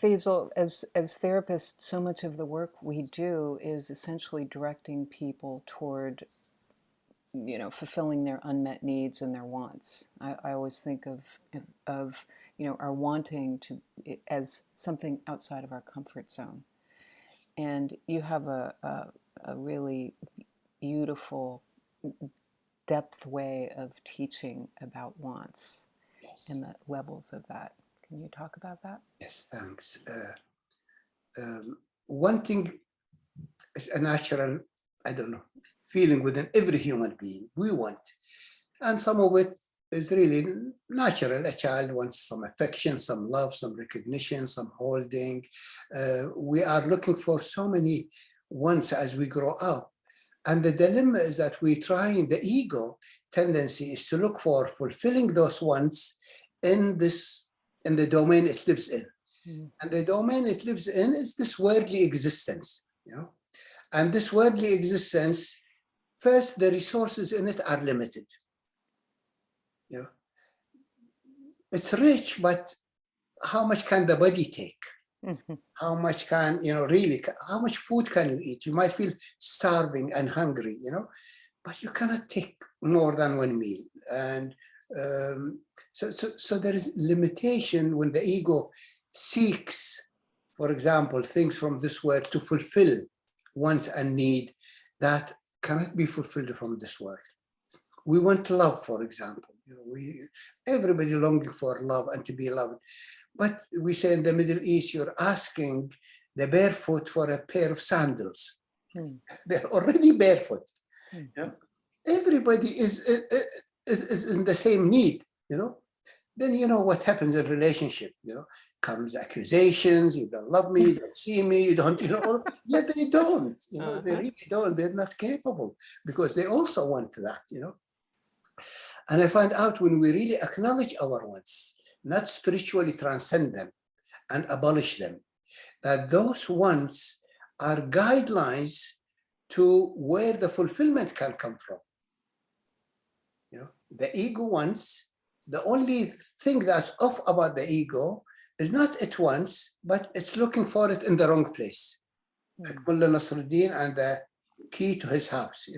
Faisal, as therapists, so much of the work we do is essentially directing people toward, fulfilling their unmet needs and their wants. I always think of our wanting to as something outside of our comfort zone. And you have a really beautiful depth way of teaching about wants Yes. and the levels of that. Can you talk about that? Yes, thanks. Wanting is a natural, I don't know, feeling within every human being. We want. And some of it is really natural. A child wants some affection, some love, some recognition, some holding. We are looking for so many wants as we grow up. And the dilemma is that we try, in the ego tendency is to look for fulfilling those wants in the domain it lives in. Mm. And the domain it lives in is this worldly existence, And this worldly existence, first, the resources in it are limited. It's rich, but how much can the body take? Mm-hmm. How much can, really, how much food can you eat? You might feel starving and hungry, but you cannot take more than one meal. And so there is limitation when the ego seeks, for example, things from this world to fulfill wants and need that cannot be fulfilled from this world. We want love, for example. Everybody longing for love and to be loved. But we say in the Middle East, you're asking the barefoot for a pair of sandals. They're already barefoot. Everybody is in the same need, Then what happens in relationship, comes accusations, you don't love me, you don't see me, you don't, yeah, they don't, they really don't, they're not capable because they also want that, And I find out when we really acknowledge our wants, not spiritually transcend them and abolish them, that those wants are guidelines to where the fulfillment can come from. The ego wants, the only thing that's off about the ego is not it wants, but it's looking for it in the wrong place. Like Mullah Nasruddin and the key to his house,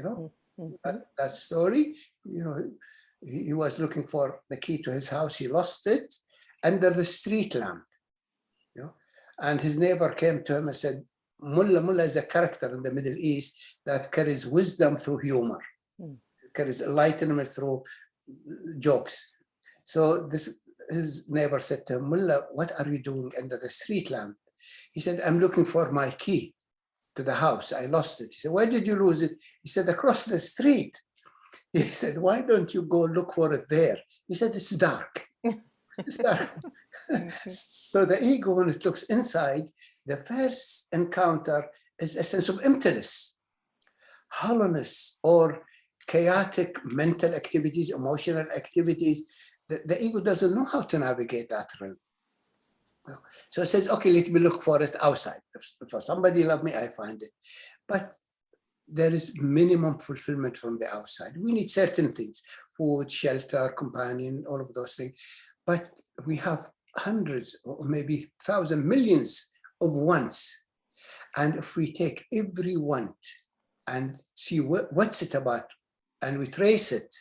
that story, he was looking for the key to his house. He lost it under the street lamp, and his neighbor came to him and said, Mullah is a character in the Middle East that carries wisdom through humor, carries enlightenment through jokes. So his neighbor said to him, Mullah, what are you doing under the street lamp? He said, I'm looking for my key to the house. I lost it. He said, where did you lose it? He said, across the street. He said, why don't you go look for it there? He said, it's dark. It's dark. So the ego, when it looks inside, the first encounter is a sense of emptiness, hollowness, or chaotic mental activities, emotional activities. The ego doesn't know how to navigate that realm. So it says, okay, let me look for it outside. If somebody love me, I find it. But there is minimum fulfillment from the outside. We need certain things, food, shelter, companion, all of those things. But we have hundreds or maybe thousands, millions of wants. And if we take every want and see what's it about, and we trace it,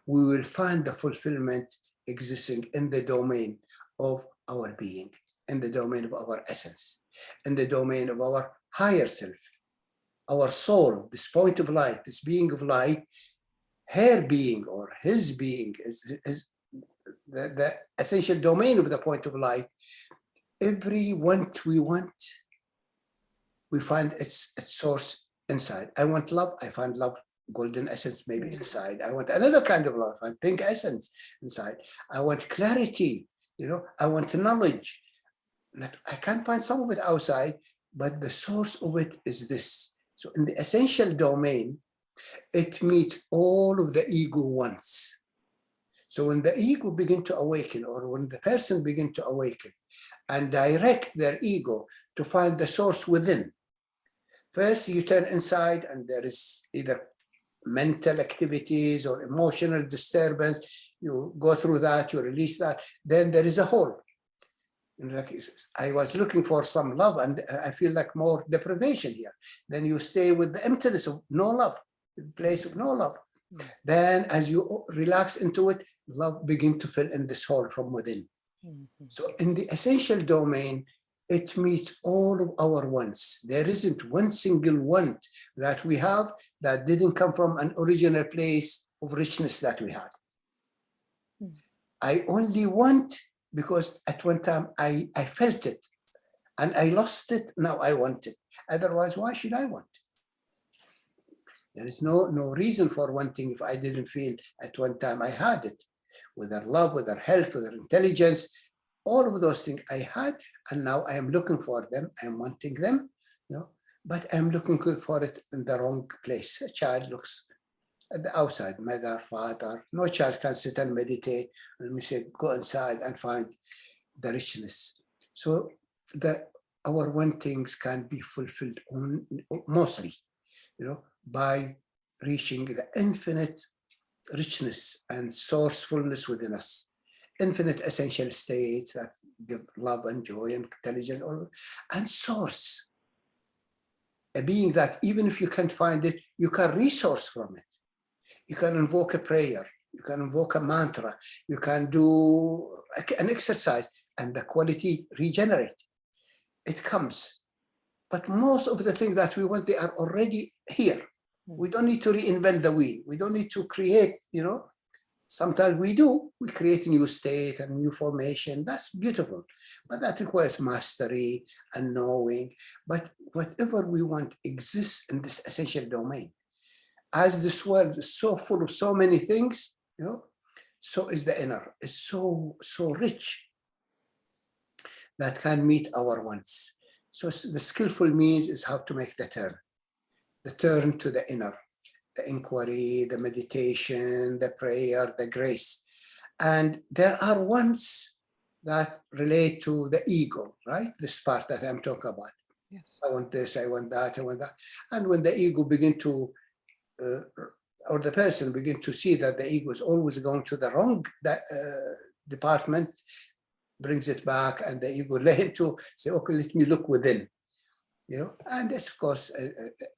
we will find the fulfillment existing in the domain of our being, in the domain of our essence, in the domain of our higher self, our soul, this point of light, this being of light. Her being or his being is the essential domain of the point of light. Every want we want, we find its source inside. I want love, I find love, golden essence maybe inside. I want another kind of love, I find pink essence inside. I want clarity, I want knowledge. I can't find some of it outside, but the source of it is this. So in the essential domain, it meets all of the ego wants. So when the ego begin to awaken, or when the person begin to awaken and direct their ego to find the source within, first you turn inside and there is either mental activities or emotional disturbance. You go through that, you release that, then there is a hole. Like I was looking for some love, and I feel like more deprivation here. Then you stay with the emptiness of no love, the place of no love. Then as you relax into it, love begin to fill in this hole from within. So in the essential domain, it meets all of our wants. There isn't one single want that we have that didn't come from an original place of richness that we had. I only want because at one time I felt it and I lost it, now I want it. Otherwise, why should I want? There is no reason for wanting if I didn't feel at one time I had it. Whether love, whether health, whether intelligence, all of those things I had, and now I am looking for them, I'm wanting them, you know, but I'm looking for it in the wrong place. A child looks at the outside, mother, father. No child can sit and meditate. Let me say, go inside and find the richness. So our wantings can be fulfilled mostly, you know, by reaching the infinite richness and sourcefulness within us, infinite essential states that give love and joy and intelligence, and source, a being that even if you can't find it, you can resource from it. You can invoke a prayer, you can invoke a mantra, you can do an exercise, and the quality regenerate. It comes. But most of the things that we want, they are already here. We don't need to reinvent the wheel. We don't need to create, you know. Sometimes we do. We create a new state and new formation. That's beautiful. But that requires mastery and knowing. But whatever we want exists in this essential domain. As this world is so full of so many things, you know, so is the inner. It's so rich that can meet our wants. So the skillful means is how to make the turn to the inner, the inquiry, the meditation, the prayer, the grace. And there are wants that relate to the ego, right? This part that I'm talking about. Yes. I want this, I want that, I want that. And when the ego begin to, or the person begin to see that the ego is always going to the wrong department, brings it back, and the ego learn to say, okay, let me look within. You know, and it's of course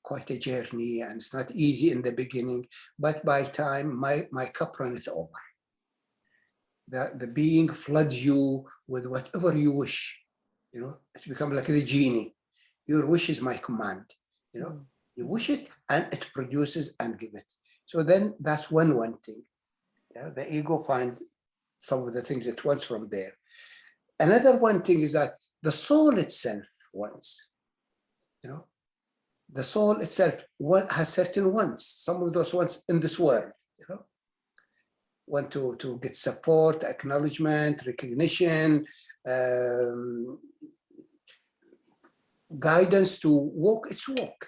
quite a journey, and it's not easy in the beginning, but by time my cup runs over. The being floods you with whatever you wish. You know, it becomes like the genie. Your wish is my command. You know, you wish it and it produces and give it. So then that's one thing. Yeah, the ego find some of the things it wants from there. Another one thing is that the soul itself wants. You know, the soul itself has certain wants. Some of those wants in this world, you know, want to get support, acknowledgement, recognition, guidance to walk its walk.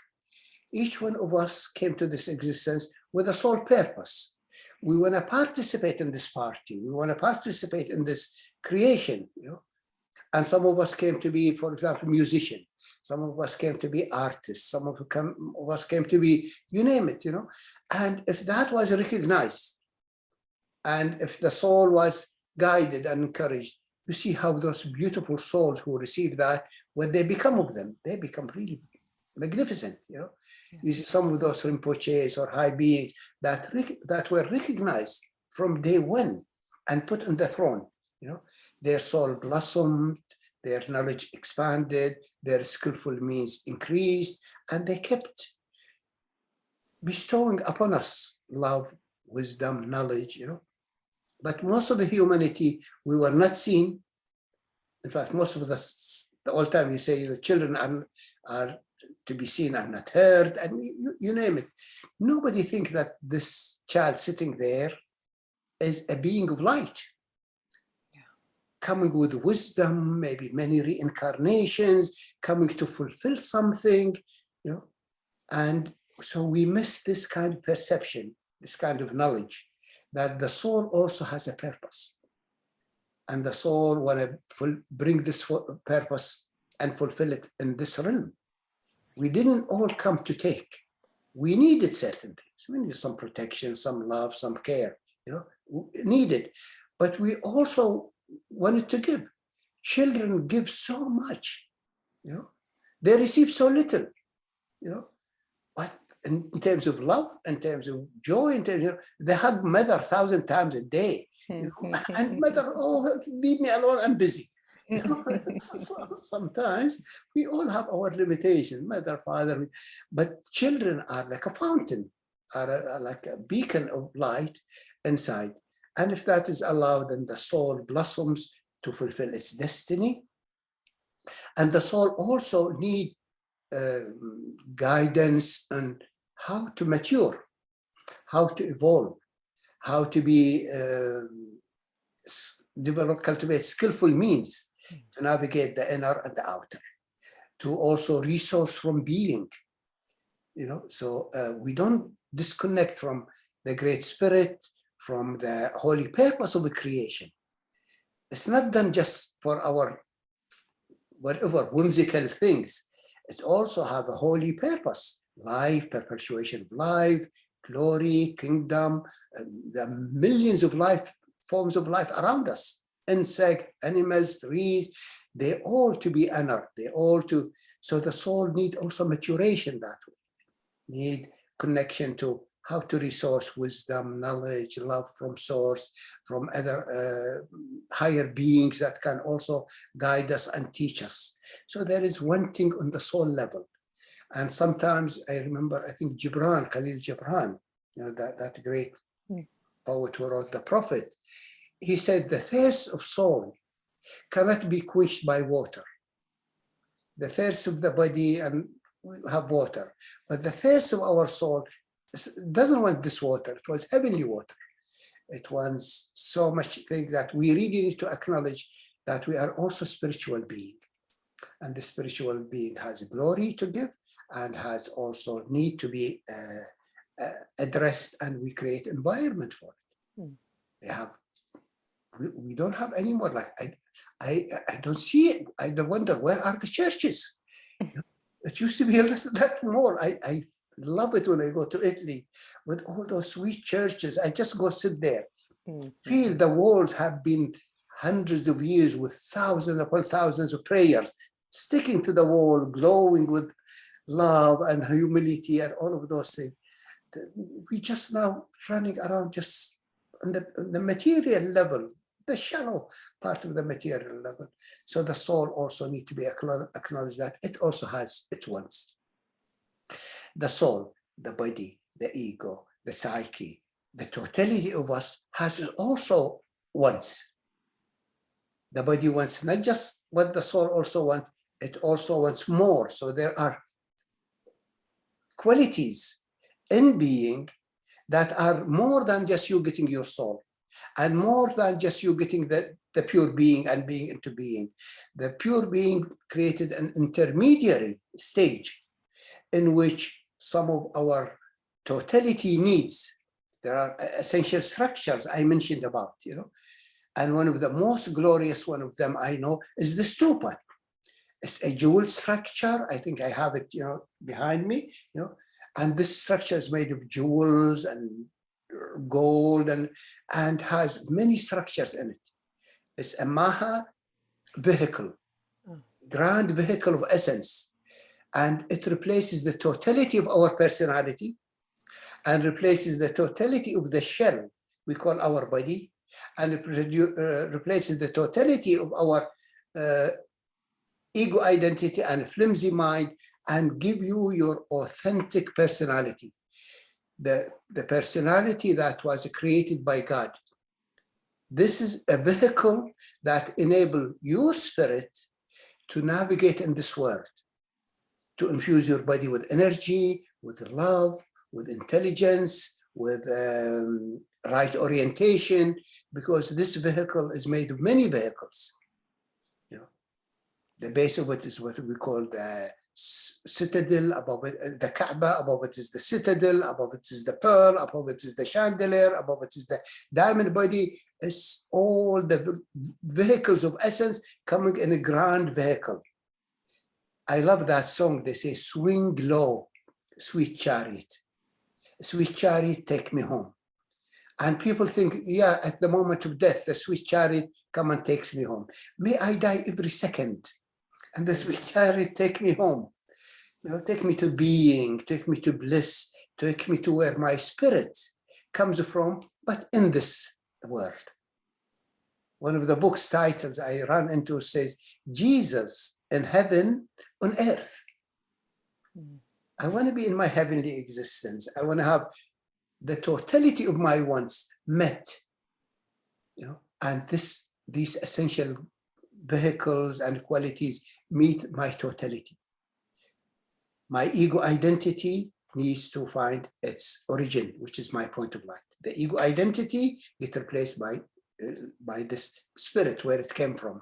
Each one of us came to this existence with a sole purpose. We want to participate in this party. We want to participate in this creation, you know. And some of us came to be, for example, musician. Some of us came to be artists. Some of us came to be, you name it, you know. And if that was recognized, and if the soul was guided and encouraged, you see how those beautiful souls who receive that, when they become of them, they become really magnificent, you know. You see some of those Rinpoches or high beings that were recognized from day one and put on the throne, you know. Their soul blossomed, their knowledge expanded, their skillful means increased, and they kept bestowing upon us love, wisdom, knowledge, you know. But most of the humanity, we were not seen. In fact, most of the all time you say the children are to be seen and not heard, and you name it. Nobody thinks that this child sitting there is a being of light, coming with wisdom, maybe many reincarnations, coming to fulfill something, you know. And so we miss this kind of perception, this kind of knowledge, that the soul also has a purpose. And the soul want to bring this purpose and fulfill it in this realm. We didn't all come to take. We needed certain things. We needed some protection, some love, some care, you know, needed. But we also wanted to give. Children give so much, you know. They receive so little, you know. But in terms of love, in terms of joy, in terms of, they hug mother 1,000 times a day, you know, and mother, oh, leave me alone, I'm busy. You know, sometimes we all have our limitations, mother, father, but children are like a fountain, are like a beacon of light inside. And if that is allowed, then the soul blossoms to fulfill its destiny. And the soul also needs guidance on how to mature, how to evolve, how to be cultivate skillful means to navigate the inner and the outer, to also resource from being, you know. So we don't disconnect from the Great Spirit, from the holy purpose of the creation. It's not done just for our whatever whimsical things. It also have a holy purpose: life, perpetuation of life, glory, kingdom, the millions of life forms of life around us, insects, animals, trees, they all to be honored, they all to, so the soul need also maturation that way, need connection to how to resource wisdom, knowledge, love from source, from other higher beings that can also guide us and teach us. So there is wanting on the soul level. And sometimes I remember, I think Khalil Gibran, you know, that great poet who wrote The Prophet, he said, the thirst of soul cannot be quenched by water. The thirst of the body, and we have water, but the thirst of our soul doesn't want this water. It was heavenly water. It wants so much things that we really need to acknowledge that we are also spiritual being. And the spiritual being has glory to give and has also need to be addressed, and we create environment for it. They have, we don't have any more, like I don't see it. I wonder, where are the churches? It used to be a lot more. I love it when I go to Italy with all those sweet churches. I just go sit there, feel the walls have been hundreds of years with thousands upon thousands of prayers sticking to the wall, glowing with love and humility and all of those things. We just now running around just on the material level, the shallow part of the material level. So the soul also needs to be acknowledged that it also has its wants. The soul, the body, the ego, the psyche, the totality of us has also wants. The body wants not just what the soul also wants, it also wants more. So there are qualities in being that are more than just you getting your soul, and more than just you getting the pure being and being into being. The pure being created an intermediary stage in which some of our totality needs, there are essential structures I mentioned about, you know, and one of the most glorious one of them I know is the stupa. It's a jewel structure. I think I have it, you know, behind me, you know, and this structure is made of jewels and gold and has many structures in it. It's a Maha vehicle, grand vehicle of essence, and it replaces the totality of our personality and replaces the totality of the shell we call our body, and it replaces the totality of our ego identity and flimsy mind, and give you your authentic personality, the personality that was created by God. This is a vehicle that enables your spirit to navigate in this world, to infuse your body with energy, with love, with intelligence, with right orientation, because this vehicle is made of many vehicles. You know, the base of it is what we call the citadel. Above it, the Kaaba. Above it is the citadel. Above it is the pearl. Above it is the chandelier. Above it is the diamond body. It's all the vehicles of essence coming in a grand vehicle. I love that song. They say, swing low, sweet chariot. Sweet chariot, take me home. And people think, yeah, at the moment of death, the sweet chariot come and takes me home. May I die every second, and the sweet chariot take me home. You know, take me to being, take me to bliss, take me to where my spirit comes from, but in this world. One of the book's titles I ran into says, Jesus in heaven on earth. I want to be in my heavenly existence. I want to have the totality of my wants met, you know, and these essential vehicles and qualities meet my totality. My ego identity needs to find its origin, which is my point of light. The ego identity gets replaced by this spirit, where it came from.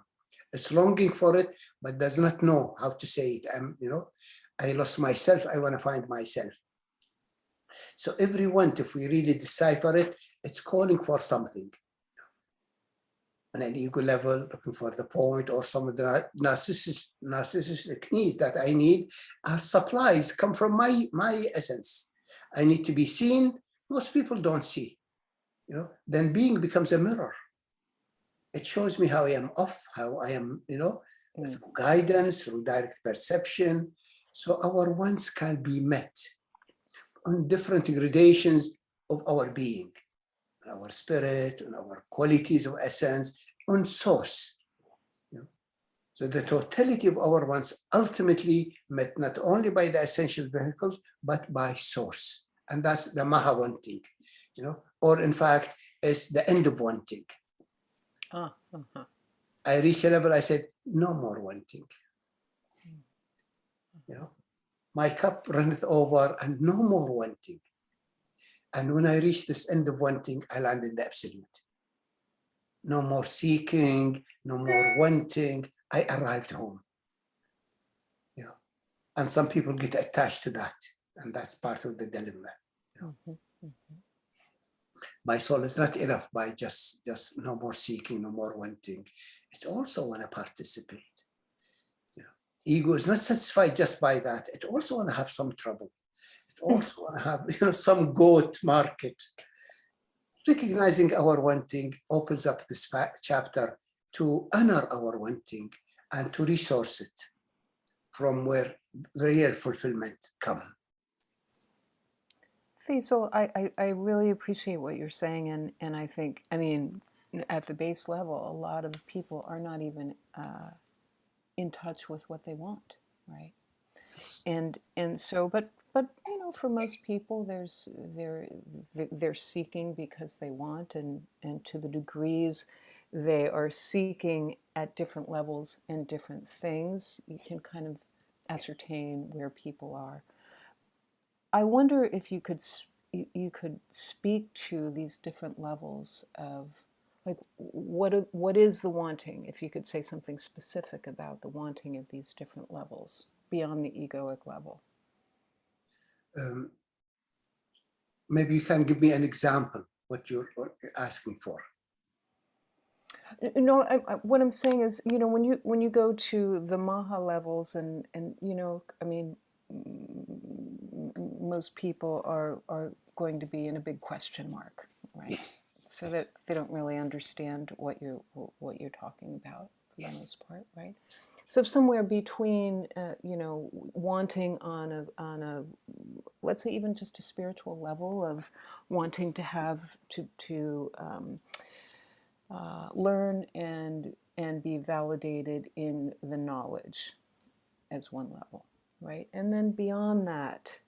It's longing for it, but does not know how to say it. You know, I lost myself. I want to find myself. So every want, if we really decipher it, it's calling for something. On an ego level, looking for the point, or some of the narcissistic needs that I need as supplies come from my essence. I need to be seen. Most people don't see. You know, then being becomes a mirror. It shows me how I am off, how I am, you know, through guidance, through direct perception. So our wants can be met on different gradations of our being, on our spirit, on our qualities of essence, on source. You know? So the totality of our wants ultimately met not only by the essential vehicles, but by source. And that's the Maha wanting, you know, or in fact, it's the end of wanting. I reached a level, I said, no more wanting. You know, my cup runneth over and no more wanting. And when I reach this end of wanting, I land in the absolute. No more seeking, no more wanting. I arrived home. You know, and some people get attached to that, and that's part of the dilemma. You know? My soul is not enough by just no more seeking, no more wanting. It also want to participate. You know, ego is not satisfied just by that. It also want to have some trouble. It also want to have, you know, some goat market. Recognizing our wanting opens up this chapter to honor our wanting and to resource it from where real fulfillment comes. Faisal, I really appreciate what you're saying, and I think, I mean, at the base level, a lot of people are not even in touch with what they want, right? And so, but you know, for most people, they're seeking because they want, and to the degrees they are seeking at different levels and different things, you can kind of ascertain where people are. I wonder if you could speak to these different levels of, like, what is the wanting, if you could say something specific about the wanting of these different levels beyond the egoic level. Maybe you can give me an example what you're asking for. No, what I'm saying is, you know, when you go to the Maha levels, and you know, I mean, most people are going to be in a big question mark, right? Yes. So that they don't really understand what you're talking about for the most part, right? So somewhere between, you know, wanting on a let's say even just a spiritual level of wanting to have to learn and be validated in the knowledge as one level, right? And then beyond that,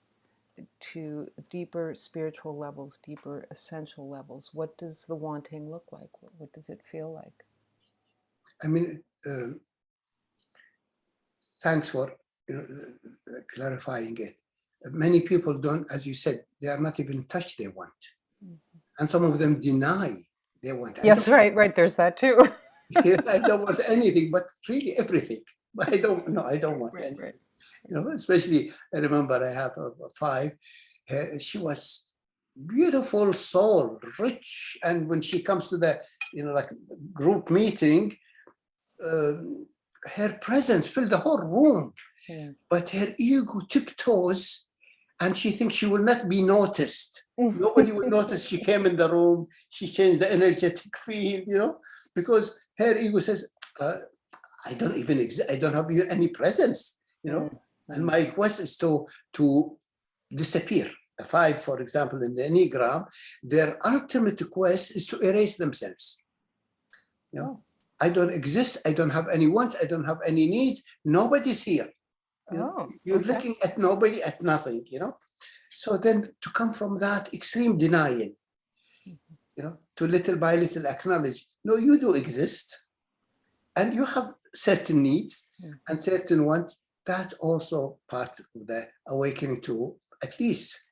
to deeper spiritual levels, deeper essential levels, what does the wanting look like? What does it feel like? I mean, thanks for, you know, clarifying it. Many people don't, as you said, they are not even touch they want. And some of them deny they want. Yes, right, there's that too. Yes, I don't want anything, but really everything. But I don't want anything. Right. You know, especially, I remember I have a 5. She was beautiful soul, rich. And when she comes to the, you know, like group meeting, her presence filled the whole room. But her ego tiptoes and she thinks she will not be noticed. Nobody will notice she came in the room, she changed the energetic field, because her ego says, I don't even exist, I don't have any presence, and my quest is to disappear. The 5, for example, in the Enneagram, their ultimate quest is to erase themselves. I don't exist, I don't have any wants, I don't have any needs, nobody's here. You're looking at nobody, at nothing, So then to come from that extreme denial, to little by little acknowledge, no, you do exist, and you have certain needs and certain wants. That's also part of the awakening to at least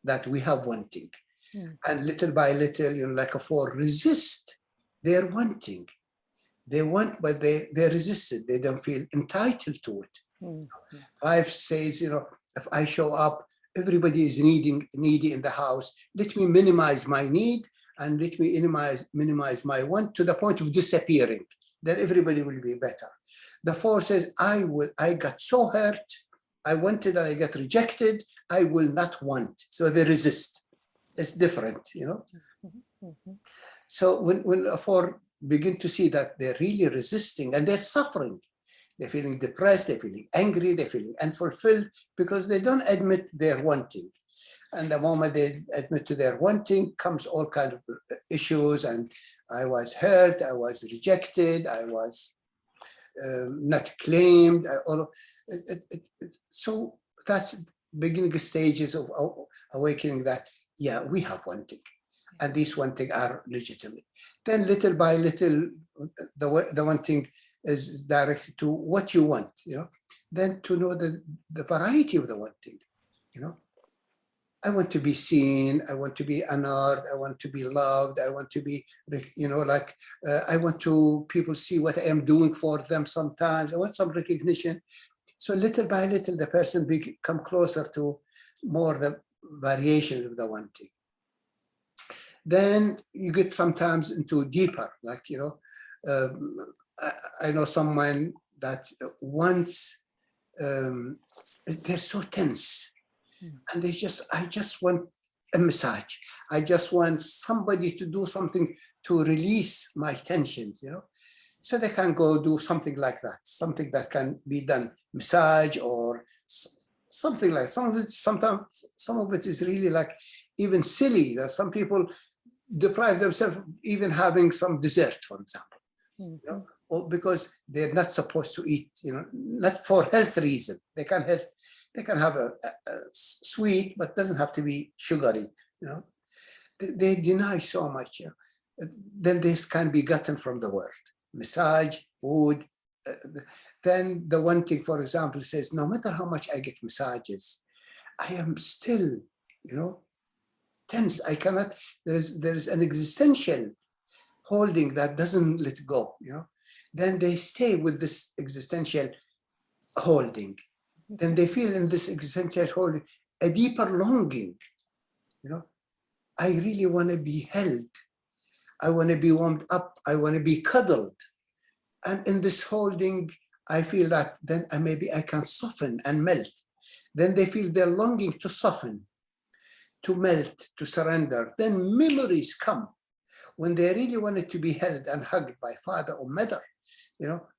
that we have wanting. And little by little, like a 4, resist their wanting. They want, but they resist it. They don't feel entitled to it. 5 says, if I show up, everybody is needy in the house. Let me minimize my need and let me minimize my want to the point of disappearing. Then everybody will be better. The 4 says, I got so hurt. I wanted and I got rejected. I will not want. So they resist. It's different, So when a 4 begin to see that they're really resisting and they're suffering, they're feeling depressed, they're feeling angry, they're feeling unfulfilled because they don't admit their wanting. And the moment they admit to their wanting comes all kinds of issues. And I was hurt, I was rejected, I was not claimed. So that's beginning stages of awakening that, we have wanting. And these wanting are legitimate. Then little by little, the wanting is directed to what you want, Then to know the variety of the wanting, I want to be seen, I want to be honored, I want to be loved, I want to be, I want to people see what I am doing for them sometimes, I want some recognition. So little by little, the person become closer to more the variations of the wanting. Then you get sometimes into deeper, I know someone that once they're so tense and I just want a massage. I just want somebody to do something to release my tensions, So they can go do something like that, something that can be done, massage or something like sometimes some of it is really like even silly. Some people deprive themselves even having some dessert, for example, or because they're not supposed to eat, not for health reason. They can have a sweet, but doesn't have to be sugary, They deny so much. Then this can be gotten from the world. Massage, food. Then the wanting, for example, says, no matter how much I get massages, I am still, tense. I cannot, there's an existential holding that doesn't let go, Then they stay with this existential holding. Then they feel in this existential holding a deeper longing, I really want to be held. I want to be warmed up. I want to be cuddled. And in this holding, I feel that then maybe I can soften and melt. Then they feel their longing to soften, to melt, to surrender. Then memories come when they really wanted to be held and hugged by father or mother,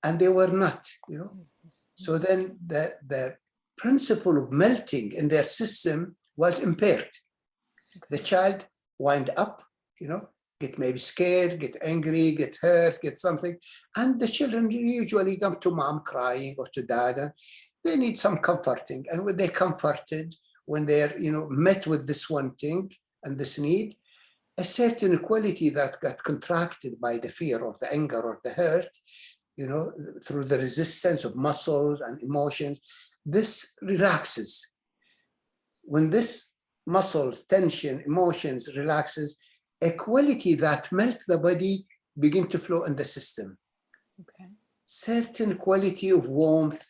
and they were not, So then the principle of melting in their system was impaired. The child wind up, get maybe scared, get angry, get hurt, get something. And the children usually come to mom crying or to dad, and they need some comforting. And when they're comforted, when they're, met with this wanting and this need, a certain quality that got contracted by the fear or the anger or the hurt, through the resistance of muscles and emotions, this relaxes. When this muscle tension, emotions relaxes, a quality that melt the body begin to flow in the system. Okay. Certain quality of warmth,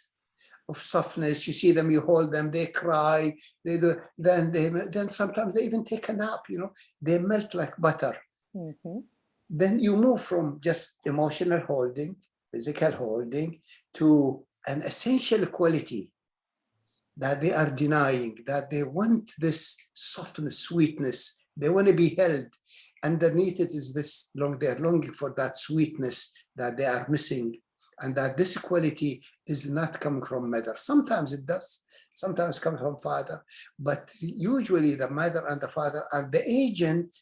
of softness. You see them, you hold them, they cry, they do. Then sometimes they even take a nap. They melt like butter. Then you move from just emotional holding, physical holding, to an essential quality that they are denying, that they want this softness, sweetness. They want to be held. Underneath it is this they're longing for that sweetness that they are missing, and that this quality is not coming from mother. Sometimes it does, sometimes comes from father, but usually the mother and the father are the agent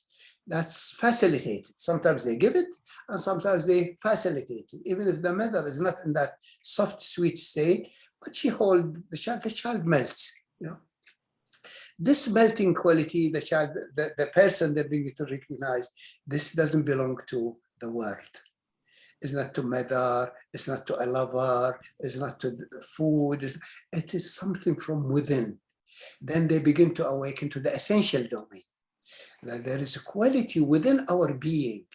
that's facilitated. Sometimes they give it, and sometimes they facilitate it. Even if the mother is not in that soft, sweet state, but she holds the child melts, you know. This melting quality, the child, the person that begins to recognize, this doesn't belong to the world. It's not to mother, it's not to a lover, it's not to food, it is something from within. Then they begin to awaken to the essential domain. That there is a quality within our being.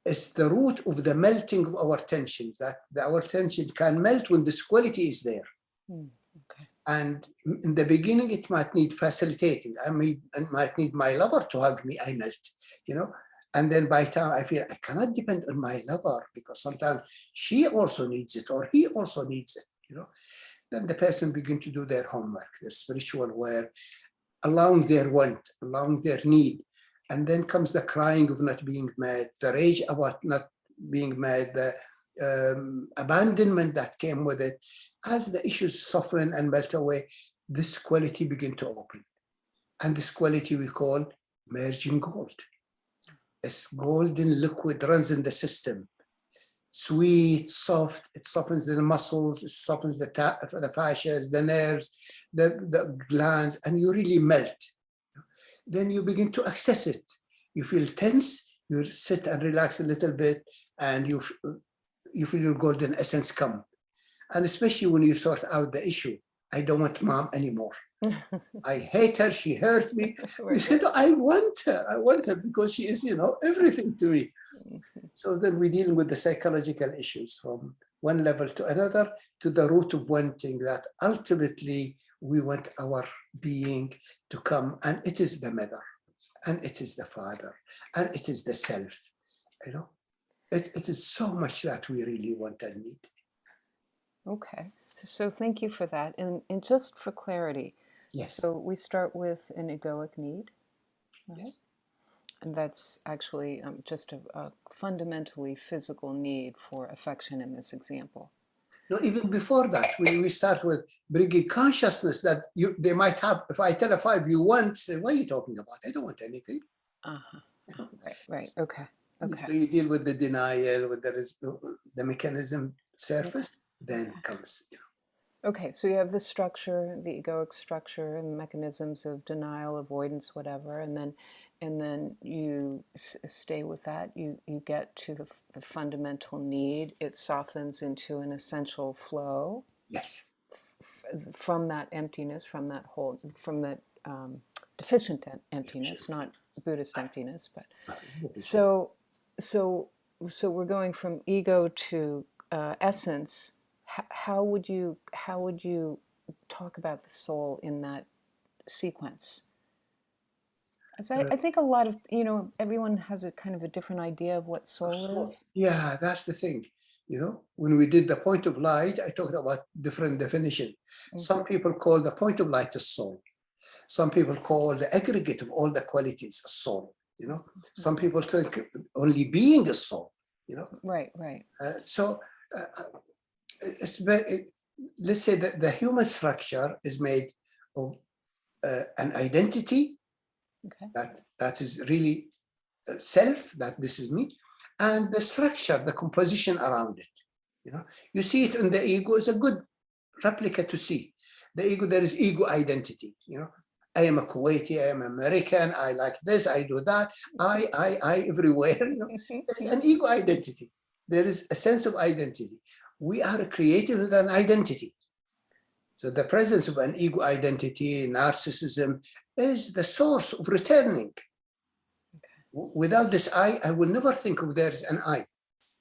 It's the root of the melting of our tensions, that our tension can melt when this quality is there. Okay. And in the beginning, it might need facilitating. I might need my lover to hug me, I melt, you know. And then by the time I feel I cannot depend on my lover because sometimes she also needs it or he also needs it, you know. Then the person begin to do their homework, their spiritual work, allowing their want, allowing their need. And then comes the crying of not being met, the rage about not being met, the abandonment that came with it. As the issues soften and melt away, this quality begin to open. And this quality we call merging gold. This golden liquid runs in the system. Sweet, soft, it softens the muscles, it softens the fascias, the nerves, the glands, and you really melt. Then you begin to access it. You feel tense, you sit and relax a little bit, and you feel your golden essence come. And especially when you sort out the issue. I don't want mom anymore. I hate her, she hurt me. Right. I want her because she is, you know, everything to me. So then we deal with the psychological issues from one level to another, to the root of wanting, that ultimately we want our being to come, and it is the mother, and it is the father, and it is the self, you know. It is so much that we really want and need. Okay, so thank you for that. And just for clarity, Yes. so we start with an egoic need, right? Yes. And that's actually just a fundamentally physical need for affection in this example. No, even before that, we start with bringing consciousness that they might have. If I tell a 5 you want, say, what are you talking about? I don't want anything. Right. Okay. So you deal with the denial, with the mechanism surface, then comes, you know. Okay, so you have the structure, the egoic structure, and mechanisms of denial, avoidance, whatever, and then you stay with that. You get to the fundamental need. It softens into an essential flow. Yes. From that emptiness, from that whole, from that deficient emptiness, not Buddhist emptiness, but so we're going from ego to essence. How would you talk about the soul in that sequence? As I think a lot of, everyone has a kind of a different idea of what soul is. Yeah, that's the thing. You know, when we did the point of light, I talked about different definition. Mm-hmm. Some people call the point of light a soul. Some people call the aggregate of all the qualities a soul. You know, mm-hmm. Some people think only being a soul. You know, right. It's very, let's say that the human structure is made of an identity, okay, that is really self, that this is me, and the structure, the composition around it. You know, you see it in the ego is a good replica to see. The ego, there is ego identity. You know, I am a Kuwaiti, I am American, I like this, I do that, I everywhere. You know, it's an ego identity. There is a sense of identity. We are created with an identity. So the presence of an ego identity, narcissism, is the source of returning. Okay. Without this I will never think of there is an I.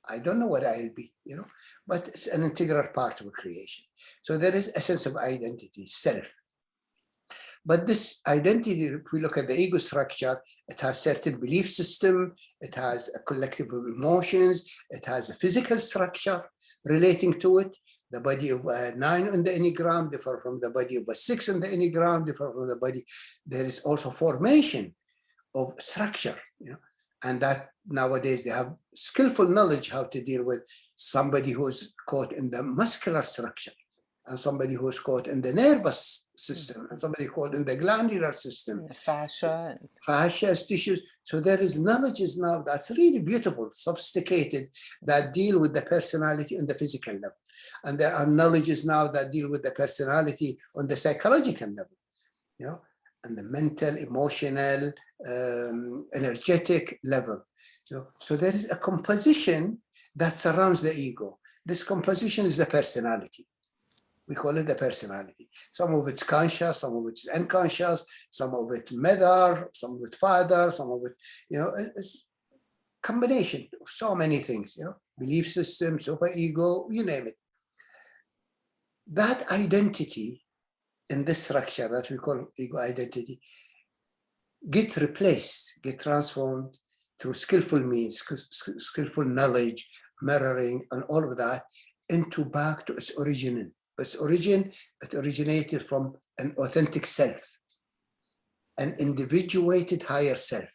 I don't know what I'll be, you know, but it's an integral part of creation. So there is a sense of identity, self. But this identity, if we look at the ego structure, it has certain belief system, it has a collective of emotions, it has a physical structure relating to it. The body of a 9 on the Enneagram differ from the body of a 6 on the Enneagram, differ from the body. There is also formation of structure, and that nowadays they have skillful knowledge how to deal with somebody who's caught in the muscular structure, and somebody who's caught in the nervous system, and somebody caught in the glandular system, the fascia, tissues. So there is knowledges now that's really beautiful, sophisticated, that deal with the personality on the physical level. And there are knowledges now that deal with the personality on the psychological level, and the mental, emotional, energetic level. So there is a composition that surrounds the ego. This composition is the personality. We call it the personality. Some of it's conscious, some of it's unconscious, some of it mother, some of it father, some of it, it's combination of so many things, belief system, super ego, you name it. That identity in this structure that we call ego identity get replaced, get transformed through skillful means, skillful knowledge, mirroring, and all of that into back to its origin. Its origin, it originated from an authentic self, an individuated higher self.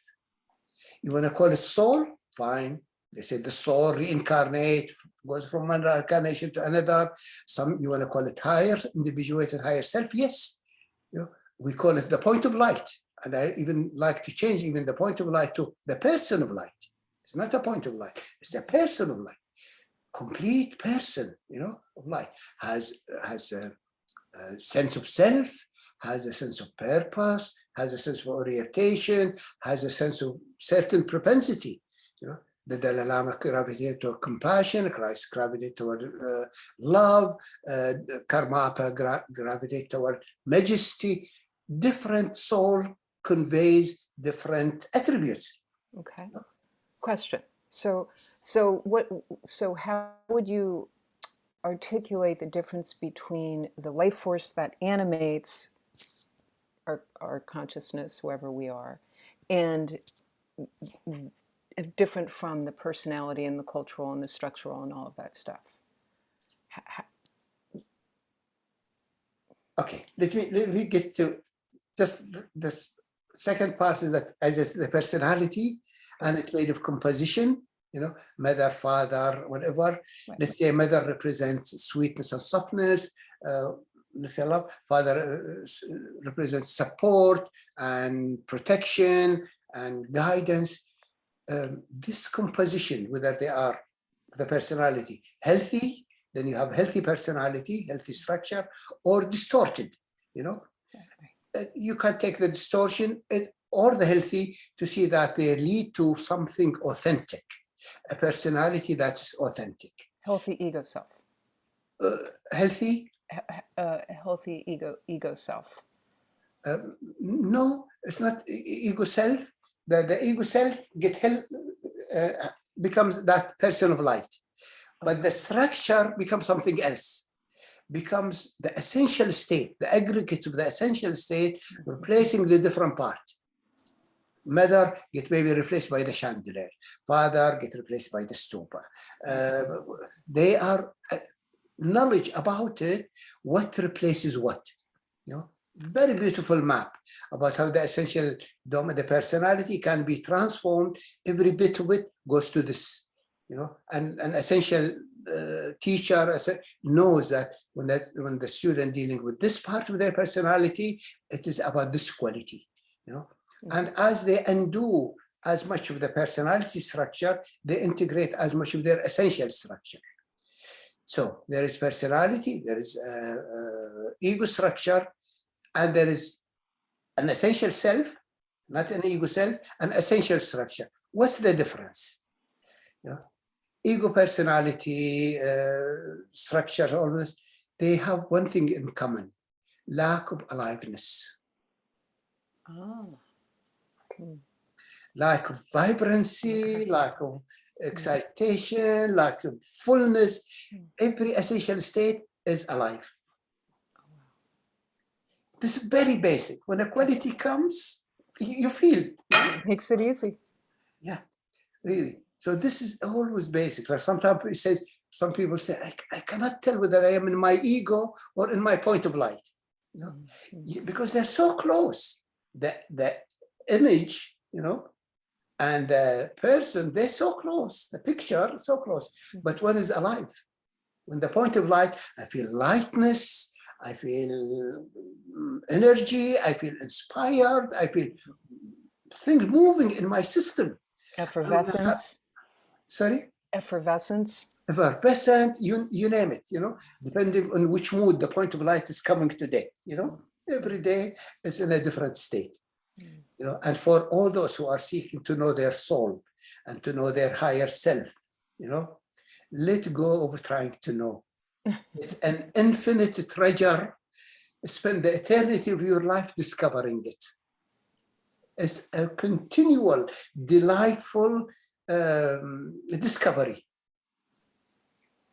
You want to call it soul? Fine. They say the soul reincarnate, goes from one incarnation to another. Some you want to call it higher, individuated higher self? Yes. We call it the point of light. And I even like to change even the point of light to the person of light. It's not a point of light, it's a person of light. Complete person, of light, has a sense of self, has a sense of purpose, has a sense of orientation, has a sense of certain propensity. The Dalai Lama gravitated toward compassion, Christ gravitated toward love, Karmapa gravitated toward majesty. Different soul conveys different attributes. Okay. Question. So how would you articulate the difference between the life force that animates our consciousness, whoever we are, and different from the personality and the cultural and the structural and all of that stuff? Okay, let me get to just this second part is that as the personality, and it's made of composition, mother, father, whatever. Right. Let's say mother represents sweetness and softness. Let's say love. Father represents support and protection and guidance. This composition, whether they are the personality healthy, then you have healthy personality, healthy structure, or distorted, You can take the distortion or the healthy to see that they lead to something authentic, a personality that's authentic. Healthy ego self. Healthy? Healthy ego self. No, it's not ego self. The ego self becomes that person of light. But the structure becomes something else, becomes the essential state, the aggregates of the essential state, replacing the different part. Mother get maybe replaced by the chandelier. Father get replaced by the stupa. They are knowledge about it, what replaces what. Very beautiful map about how the essential dome, the personality can be transformed. Every bit of it goes to this. And an essential teacher knows that when the student dealing with this part of their personality, it is about this quality, And as they undo as much of the personality structure, they integrate as much of their essential structure. So there is personality, there is ego structure, and there is an essential self, not an ego self, an essential structure. What's the difference? Ego personality, structures, all this, they have one thing in common: lack of aliveness. Oh. Lack of vibrancy, lack of excitation, lack of fullness. Every essential state is alive. This is very basic. When a quality comes, you feel. Makes it easy. Yeah, really. So this is always basic. Like sometimes it says some people say, I cannot tell whether I am in my ego or in my point of light, you know, because they're so close. The image, you know, and the person, they're so close. The picture, so close. But one is alive. When the point of light, I feel lightness, I feel energy, I feel inspired, I feel things moving in my system. Effervescence. Sorry? Effervescence. Effervescent, you name it, you know, depending on which mood the point of light is coming today, you know, every day is in a different state, you know, and for all those who are seeking to know their soul and to know their higher self, you know, let go of trying to know. It's an infinite treasure. Spend the eternity of your life discovering it. It's a continual, delightful discovery.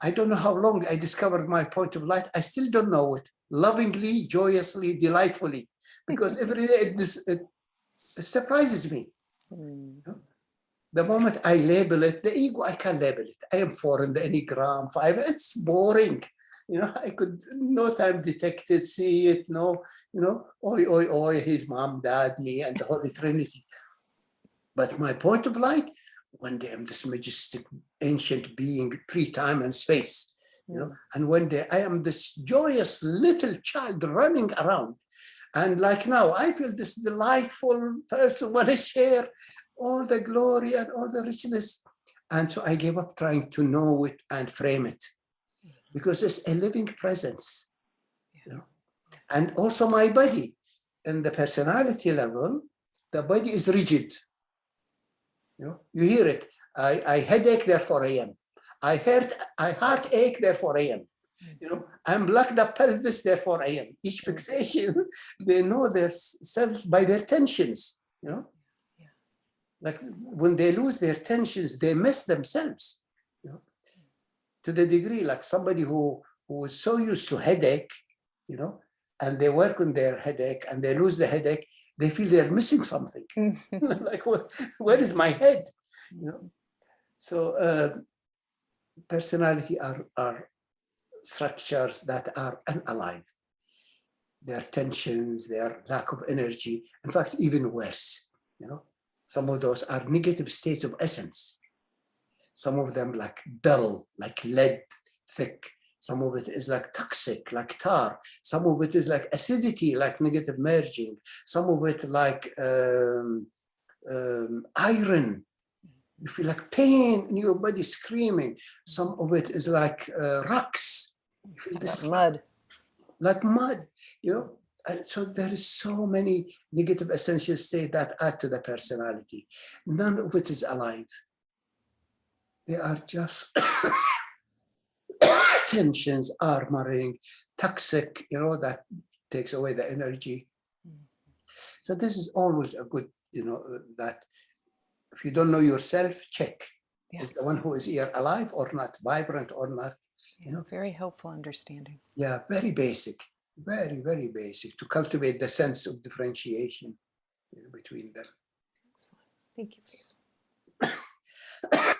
I don't know how long I discovered my point of light. I still don't know it. Lovingly, joyously, delightfully, because every day it surprises me. The moment I label it, the ego, I can't label it. I am 4 in the Enneagram 5. It's boring. You know, I could no time detect it, see it, no, you know, oi, oi, oi, his mom, dad, me, and the Holy Trinity. But my point of light, one day I'm this majestic, ancient being, pre-time and space, you know, and one day I am this joyous little child running around. And like now, I feel this delightful person, want to share all the glory and all the richness. And so I gave up trying to know it and frame it, because it's a living presence, you know. And also my body, in the personality level, the body is rigid. You know, you hear it. I headache, therefore I am. I heartache, therefore I am. You know, I'm blocked up pelvis, therefore I am. Each fixation, they know their self by their tensions, you know. Like when they lose their tensions, they miss themselves, you know, to the degree like somebody who is so used to headache, you know, and they work on their headache and they lose the headache, they feel they're missing something. Like, where is my head? You know, so personality are structures that are unalive. Their tensions, their lack of energy. In fact, even worse, you know, some of those are negative states of essence. Some of them like dull, like lead, thick. Some of it is like toxic, like tar. Some of it is like acidity, like negative merging. Some of it like iron. You feel like pain in your body screaming. Some of it is like rocks. You feel this Mud. Like mud, you know. And so there is so many negative essential states that add to the personality. None of it is alive. They are just tensions, armoring, toxic, you know, that takes away the energy. So this is always a good, you know, that if you don't know yourself, check. Is the one who is here alive or not, vibrant or not? You know, very helpful understanding. Yeah, very basic, very, very basic to cultivate the sense of differentiation between them. Excellent. Thank you.